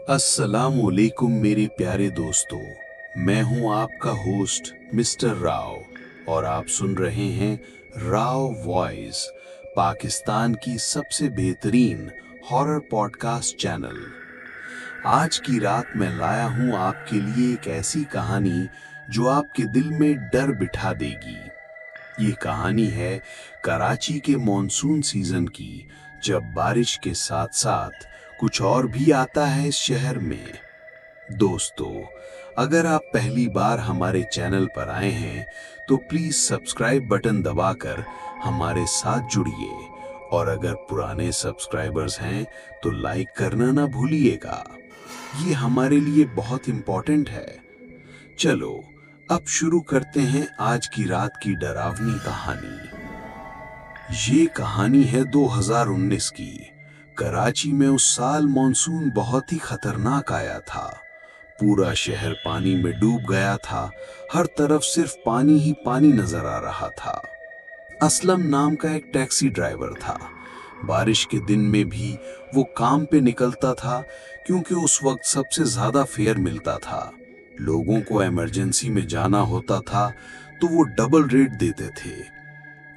अस्सलामुअलैकुम मेरे प्यारे दोस्तों। मैं हूं आपका होस्ट मिस्टर राव और आप सुन रहे हैं राव वॉइस, पाकिस्तान की सबसे बेहतरीन हॉरर पॉडकास्ट चैनल। आज की रात मैं लाया हूं आपके लिए एक ऐसी कहानी जो आपके दिल में डर बिठा देगी। ये कहानी है कराची के मॉनसून सीजन की, जब बारिश के साथ साथ कुछ और भी आता है इस शहर में। दोस्तों, अगर आप पहली बार हमारे चैनल पर आए हैं तो प्लीज सब्सक्राइब बटन दबाकर हमारे साथ जुड़िए, और अगर पुराने सब्सक्राइबर्स हैं तो लाइक करना ना भूलिएगा। ये हमारे लिए बहुत इंपॉर्टेंट है। चलो अब शुरू करते हैं आज की रात की डरावनी कहानी। ये कहानी है 2019 की। कराची में उस साल मॉनसून बहुत ही खतरनाक आया था। पूरा शहर पानी में डूब गया था। हर तरफ सिर्फ पानी ही पानी नजर आ रहा था। असलम नाम का एक टैक्सी ड्राइवर था। बारिश के दिन में भी वो काम पे निकलता था, क्योंकि उस वक्त सबसे ज्यादा फेयर मिलता था। लोगों को इमरजेंसी में जाना होता था तो वो डबल रेट देते थे।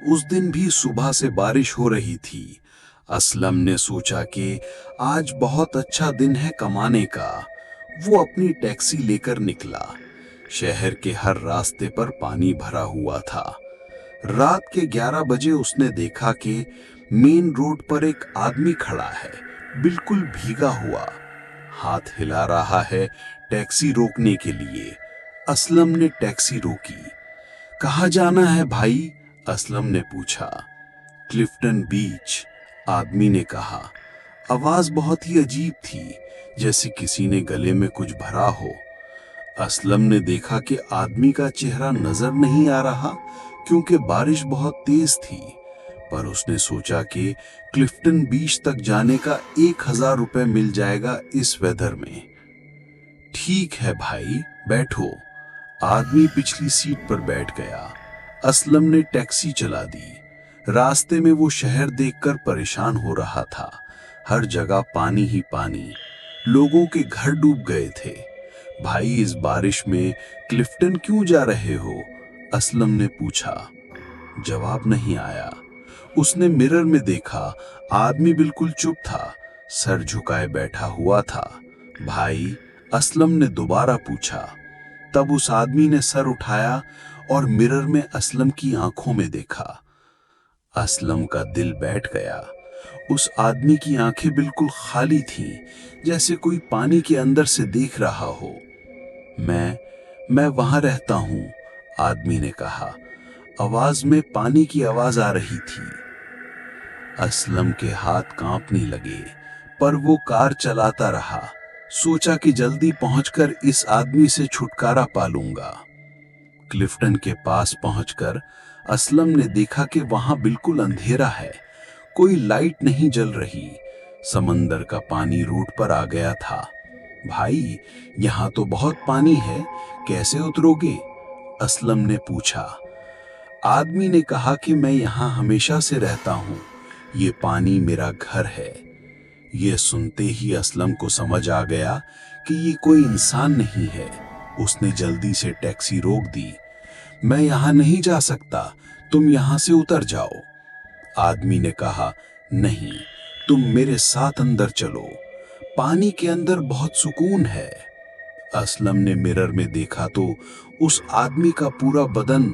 उस दिन भी सुबह से बारिश हो रही थी। असलम ने सोचा कि आज बहुत अच्छा दिन है कमाने का। वो अपनी टैक्सी लेकर निकला। शहर के हर रास्ते पर पानी भरा हुआ था। रात के 11 बजे उसने देखा कि मेन रोड पर एक आदमी खड़ा है, बिल्कुल भीगा हुआ, हाथ हिला रहा है टैक्सी रोकने के लिए। असलम ने टैक्सी रोकी। कहाँ जाना है भाई? असलम ने पूछा। क्लिफ्टन बीच, आदमी ने कहा। आवाज बहुत ही अजीब थी, जैसे किसी ने गले में कुछ भरा हो। असलम ने देखा कि आदमी का चेहरा नजर नहीं आ रहा, क्योंकि बारिश बहुत तेज थी। पर उसने सोचा कि क्लिफ्टन बीच तक जाने का 1000 रुपए मिल जाएगा इस वेदर में। ठीक है भाई, बैठो। आदमी पिछली सीट पर बैठ गया। असलम ने टैक्सी चला दी। रास्ते में वो शहर देखकर परेशान हो रहा था। हर जगह पानी ही पानी। लोगों के घर डूब गए थे। भाई, इस बारिश में क्लिफ्टन क्यों जा रहे हो? असलम ने पूछा। जवाब नहीं आया। उसने मिरर में देखा। आदमी बिल्कुल चुप था, सर झुकाए बैठा हुआ था। भाई, असलम ने दोबारा पूछा। तब उस आदमी ने सर उठाया और मिरर में असलम की आंखों में देखा। असलम का दिल बैठ गया। उस आदमी की आंखें बिल्कुल खाली थीं, जैसे कोई पानी के अंदर से देख रहा हो। मैं वहां रहता हूं, आदमी ने कहा। आवाज में पानी की आवाज आ रही थी। असलम के हाथ कांपने लगे, पर वो कार चलाता रहा। सोचा कि जल्दी पहुंचकर इस आदमी से छुटकारा पा लूंगा। क्लिफ्टन के पास पहुंचकर असलम ने देखा कि वहां बिल्कुल अंधेरा है। कोई लाइट नहीं जल रही। समंदर का पानी रोड पर आ गया था। भाई, यहां तो बहुत पानी है, कैसे उतरोगे? असलम ने पूछा। आदमी ने कहा कि मैं यहां हमेशा से रहता हूं, ये पानी मेरा घर है। ये सुनते ही असलम को समझ आ गया कि ये कोई इंसान नहीं है। उसने जल्दी से टैक्सी रोक दी। मैं यहां नहीं जा सकता, तुम यहां से उतर जाओ। आदमी ने कहा, नहीं, तुम मेरे साथ अंदर चलो। पानी के अंदर बहुत सुकून है। असलम ने मिरर में देखा तो उस आदमी का पूरा बदन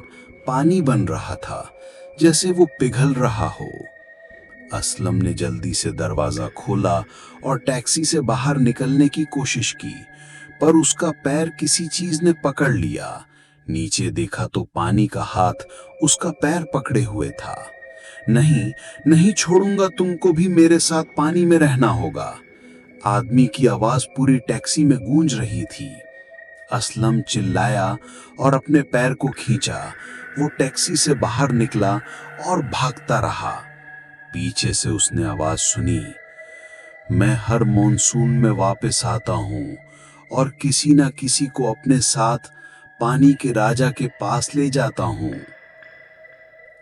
पानी बन रहा था, जैसे वो पिघल रहा हो। असलम ने जल्दी से दरवाजा खोला और टैक्सी से बाहर निकलने की कोशिश की, पर उसका पैर किसी चीज ने पकड़ लिया। नीचे देखा तो पानी का हाथ उसका पैर पकड़े हुए था। नहीं, नहीं छोड़ूंगा तुमको, भी मेरे साथ पानी में रहना होगा। आदमी की आवाज पूरी टैक्सी में गूंज रही थी। असलम चिल्लाया और अपने पैर को खींचा। वो टैक्सी से बाहर निकला और भागता रहा। पीछे से उसने आवाज सुनी, मैं हर मॉनसून में वापस आता हूं और किसी ना किसी को अपने साथ पानी के राजा के पास ले जाता हूं।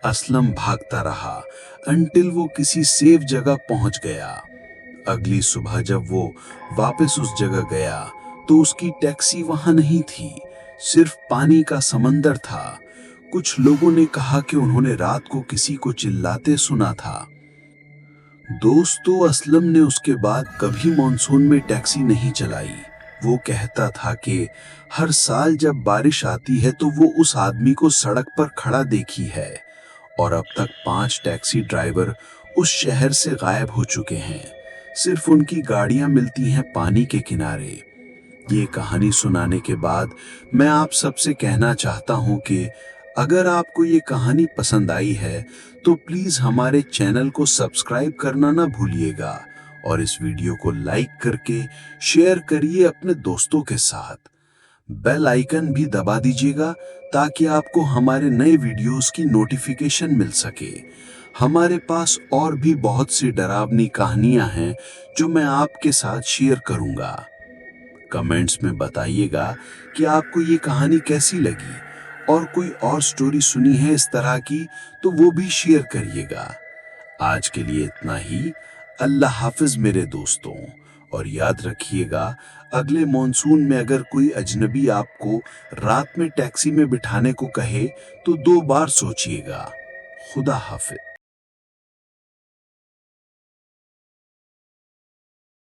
असलम भागता रहा अंटिल वो किसी सेफ जगह पहुंच गया। अगली सुबह जब वो वापस उस जगह गया तो उसकी टैक्सी वहां नहीं थी, सिर्फ पानी का समंदर था। कुछ लोगों ने कहा कि उन्होंने रात को किसी को चिल्लाते सुना था। दोस्तों, असलम ने उसके बाद कभी मॉनसून में टैक्सी नहीं चलाई। वो कहता था कि हर साल जब बारिश आती है तो वो उस आदमी को सड़क पर खड़ा देखी है, और अब तक 5 टैक्सी ड्राइवर उस शहर से गायब हो चुके हैं। सिर्फ उनकी गाड़ियां मिलती हैं पानी के किनारे। ये कहानी सुनाने के बाद मैं आप सबसे कहना चाहता हूं कि अगर आपको ये कहानी पसंद आई है तो प्लीज हमारे चैनल को सब्सक्राइब करना ना भूलिएगा, और इस वीडियो को लाइक करके शेयर करिए अपने दोस्तों के साथ। बेल आइकन भी दबा दीजिएगा ताकि आपको हमारे नए वीडियोस की नोटिफिकेशन मिल सके। हमारे पास और भी बहुत सी डरावनी कहानियां हैं जो मैं आपके साथ शेयर करूंगा। कमेंट्स में बताइएगा कि आपको ये कहानी कैसी लगी, और कोई और स्टोरी सुनी है इस तरह की तो वो भी शेयर करिएगा। आज के लिए इतना ही। अल्लाह हाफिज मेरे दोस्तों, और याद रखिएगा, अगले मॉनसून में अगर कोई अजनबी आपको रात में टैक्सी में बिठाने को कहे तो 2 बार सोचिएगा। खुदा हाफिज।